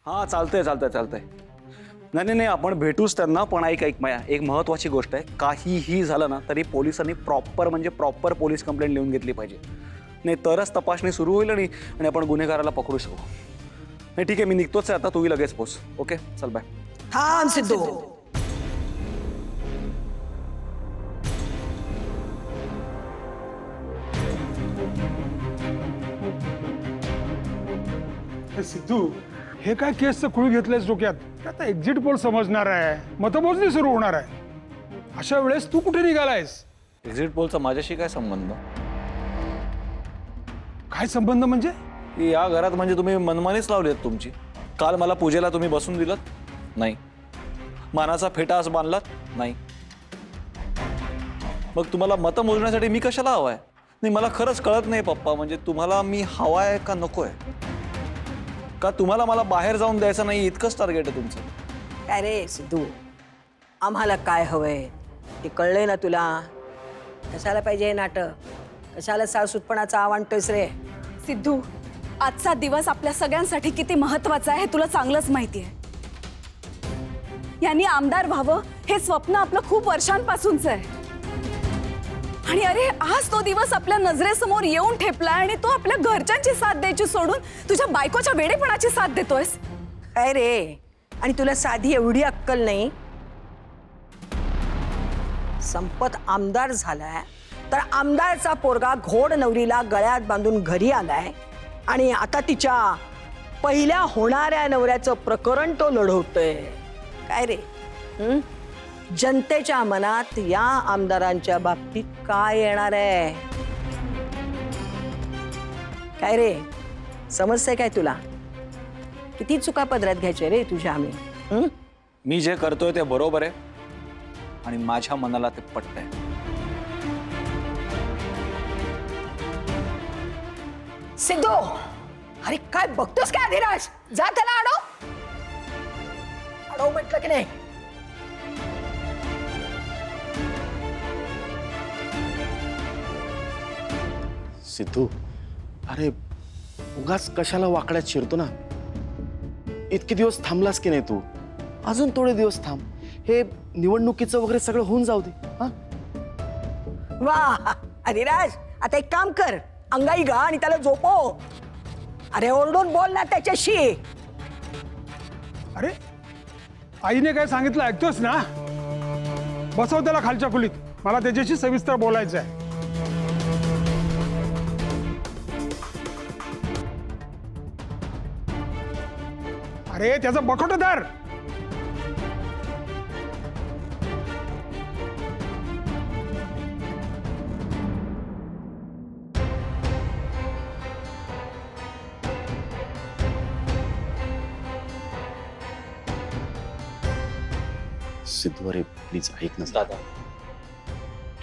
हां चालतंय चालतंय चालतंय. नाही नाही नाही, आपण भेटूच त्यांना. पण ऐक माया, एक महत्त्वाची गोष्ट आहे. काहीही झालं ना तरी पोलिसांनी प्रॉपर पोलीस कंप्लेंट लिहून घेतली पाहिजे. नाही तरच तपासणी सुरू होईल आणि आपण गुन्हेगाराला पकडू शकू. नाही ठीक आहे, मी निघतोच आहे आता. तूही लगेच पोच. ओके चल बाय. थांब सिद्धू. सिद्धू, हे काय केसचं कुळी घेतलंयस डोक्यात? आता एक्झिट पोल समजणार आहे, मतमोजणी सुरू होणार आहे. अशा वेळेस तू कुठे निघालायस? एक्झिट पोलचा माझ्याशी काय संबंध? काय संबंध म्हणजे? या घरात म्हणजे तुम्ही मनमानीच लावली आहेत तुमची. काल मला पूजेला तुम्ही बसून दिलं नाही, मानाचा फेटा आज बांधलात नाही. मग तुम्हाला मतं मोजण्यासाठी मी कशाला हवाय? नाही मला खरंच कळत नाही पप्पा, म्हणजे तुम्हाला मी हवाय का नकोय? का तुम्हाला मला बाहेर जाऊन द्यायचं नाही इतकंच टार्गेट आहे तुमचं? काय रे सिद्धू, आम्हाला काय हवंय ते कळलंय ना तुला? कशाला पाहिजे हे नाटक? कशाला साळसूतपणाचा आवांटोयस रे? सिद्धू, आजचा दिवस आपल्या सगळ्यांसाठी किती महत्वाचा आहे हे तुला चांगलंच माहिती आहे. यांनी आमदार व्हावं हे स्वप्न आपलं खूप वर्षांपासूनच आहे. आणि अरे आज तो दिवस आपल्या नजरेसमोर येऊन ठेपलाय आणि तो आपल्या घरच्यांची साथ द्यायची सोडून तुझ्या बायकोच्या वेडेपणाची साथ देतोयस. काय रे, आणि तुला साधी एवढी अक्कल नाही? संपत आमदार झालाय तर आमदारचा पोरगा घोड नवरीला गळ्यात बांधून घरी आलाय आणि आता तिच्या पहिल्या होणाऱ्या नवऱ्याचं प्रकरण तो लढवतोय. काय रे, जनतेच्या मनात या आमदारांच्या बाबतीत काय येणार आहे? काय रे, समजतंय काय तुला? किती चुका पदरात घ्यायचे रे तुझ्या आम्ही? मी जे करतोय ते बरोबर आहे आणि माझ्या मनाला ते पटतंय. सिद्धू, अरे काय बघतोस काय अधिराज? जा त्याला अडव. अडव म्हटलं की नाही? सिद्धू, अरे उगाच कशाला वाकड्यात शिरतो ना? इतके दिवस थांबलास की नाही तू? अजून थोडे दिवस थांब. हे निवडणुकीचं वगैरे सगळं होऊन जाऊ दे. हा, वा अधिराज, आता एक काम कर, अंगाई गा आणि त्याला झोपव. अरे ओरडून बोल ना त्याच्याशी. अरे आईने काय सांगितलं ऐकतोस ना? बसव त्याला खालच्या खोलीत, मला त्याच्याशी सविस्तर बोलायचं आहे. अरे त्याचं बखोट धर. सिद्धू अरे प्लीज ऐक ना. दादा,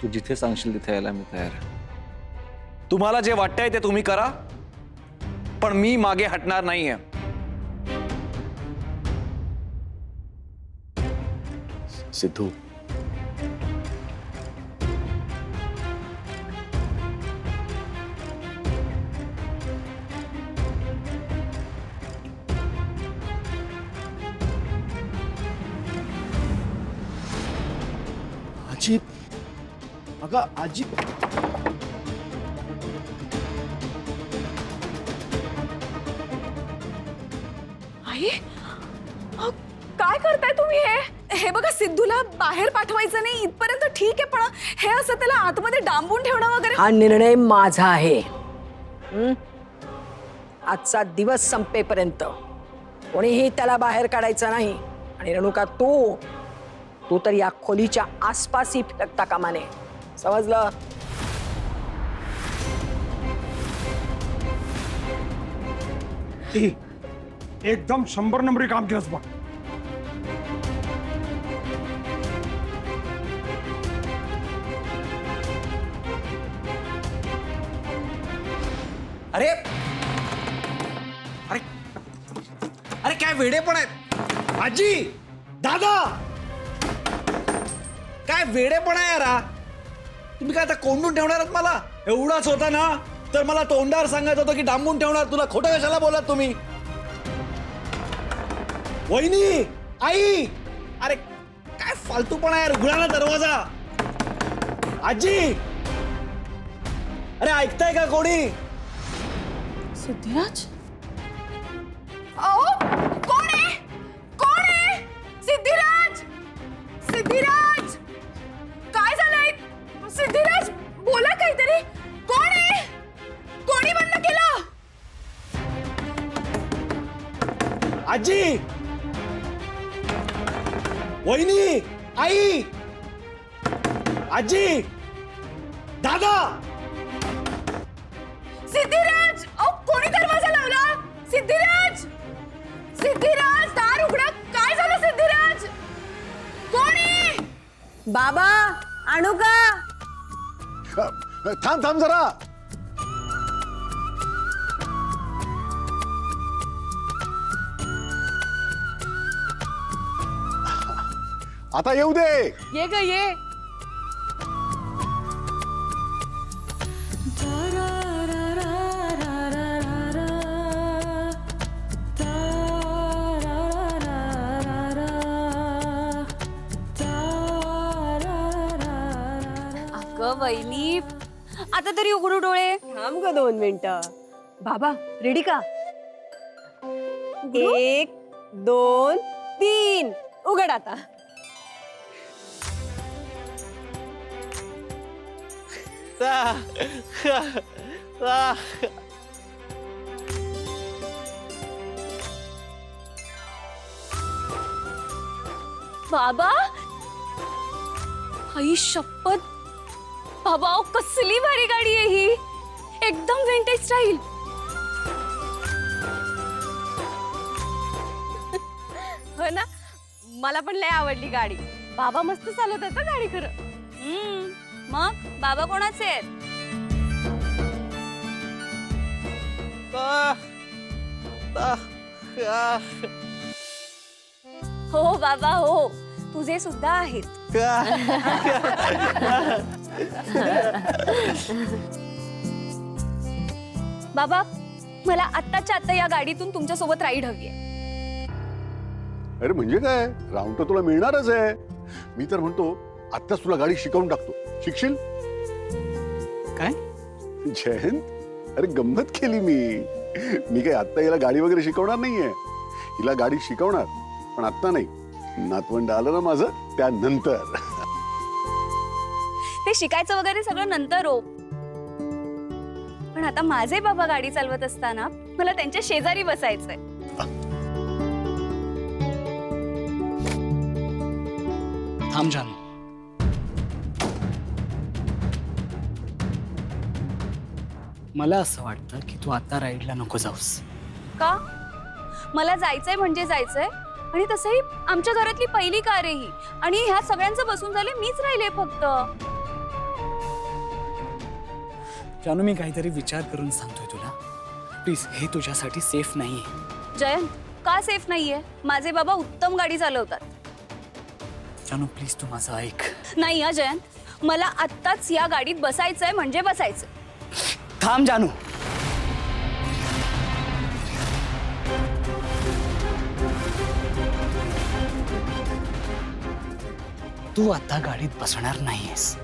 तू जिथे सांगशील तिथे यायला मी तयार आहे. तुम्हाला जे वाटतंय ते तुम्ही करा, पण मी मागे हटणार नाहीये. सिद्धू, आजी, अगं आजी, आई, काय करताय तुम्ही? हे बघा, सिद्धूला बाहेर पाठवायचं नाही इथपर्यंत ठीक आहे, पण हे असं त्याला आतमध्ये डांबून ठेवणं वगैरे. हा निर्णय माझा आहे. आजचा दिवस संपेपर्यंत कोणीही त्याला बाहेर काढायचं नाही. आणि रेणुका, तू तर या खोलीच्या आसपासही फिरकता कामा नये. समजलं? एकदम 100 नंबरी काम केलंस बघ. अरे अरे अरे काय वेडे पण आहेत. आजी, दादा, काय वेडे पण आहे यार. तुम्ही काय आता कोंडून ठेवणार आहात मला? एवढाच होता ना तर मला तोंडावर सांगायचं होतं की डांबून ठेवणार. तुला खोटं कशाला बोलात तुम्ही? वहिनी, आई, अरे काय फालतूपणा यार, उघडा ना दरवाजा. आजी, अरे ऐकताय का कोणी? सिद्धिराज अहो कोण आहे? कोण आहे? सिद्धिराज, सिद्धिराज काय झालंय? सिद्धिराज बोला काहीतरी. कोण आहे? कोणी बंद केलं? आजी, वहिनी, आई, आजी, दादा. सिद्धिराज अहो कोणी दरवाजा लावला? सिद्धिराज, सिद्धिराज दार उघडा. काय झालं सिद्धिराज? कोणी? बाबा आणू का? थांब थांब जरा. आता येऊ दे. ये ग ये. अगं वहिनी आता तरी उघडू डोळे. थांब ग 2 मिनिटं. बाबा रेडी का? 1 2 3 उघड आता. बाबा, आई शपथ. बाबा अहो, कसली भारी गाडी आहे ही. एकदम विंटेज स्टाईल. हो ना, मला पण लय आवडली गाडी. बाबा मस्त चालवतात ना गाडी खरं. मग बाबा कोणाचे आहेत? हो बाबा हो, तुझे सुद्धा आहेत. बाबा मला आत्ताच्या आत्ता या गाडीतून तुमच्या सोबत राईड हवीये. अरे म्हणजे काय, राऊंड तर तुला मिळणारच आहे. मी तर म्हणतो आत्ताच तुला गाडी शिकवून टाकतो. शिकशील? काय? जयंत, अरे गंमत केली मी काय आत्ता हिला गाडी वगैरे शिकवणार नाहीये. हिला गाडी शिकवणार, पण आत्ता नाही. नातवंड आलं ना माझं त्यानंतर. ते शिकायचं वगैरे सगळं नंतर हो. पण आता माझे बाबा गाडी चालवत असताना मला त्यांच्या शेजारी बसायचंय. थांब जानू. मला असं वाटतं की तू आता राईडला नको जाऊस. का? मला जायचंय म्हणजे जायचंय. आणि तसंही आमच्या घरातली पहिली कार आहे ही. आणि ह्या सगळ्यांचं बसून झाले, मीच राहिले फक्त. जानू मी काहीतरी विचार करून सांगतोय तुला. प्लीज, हे तुझ्यासाठी सेफ नाहीये. जयंत, का सेफ नाहीये? माझे बाबा उत्तम गाडी चालवतात. जानू प्लीज तू माझं ऐक. नाही हा जयंत, मला आत्ताच या गाडीत बसायचंय म्हणजे बसायचं. थांब जानू. तू आता गाडीत बसणार नाहीयेस.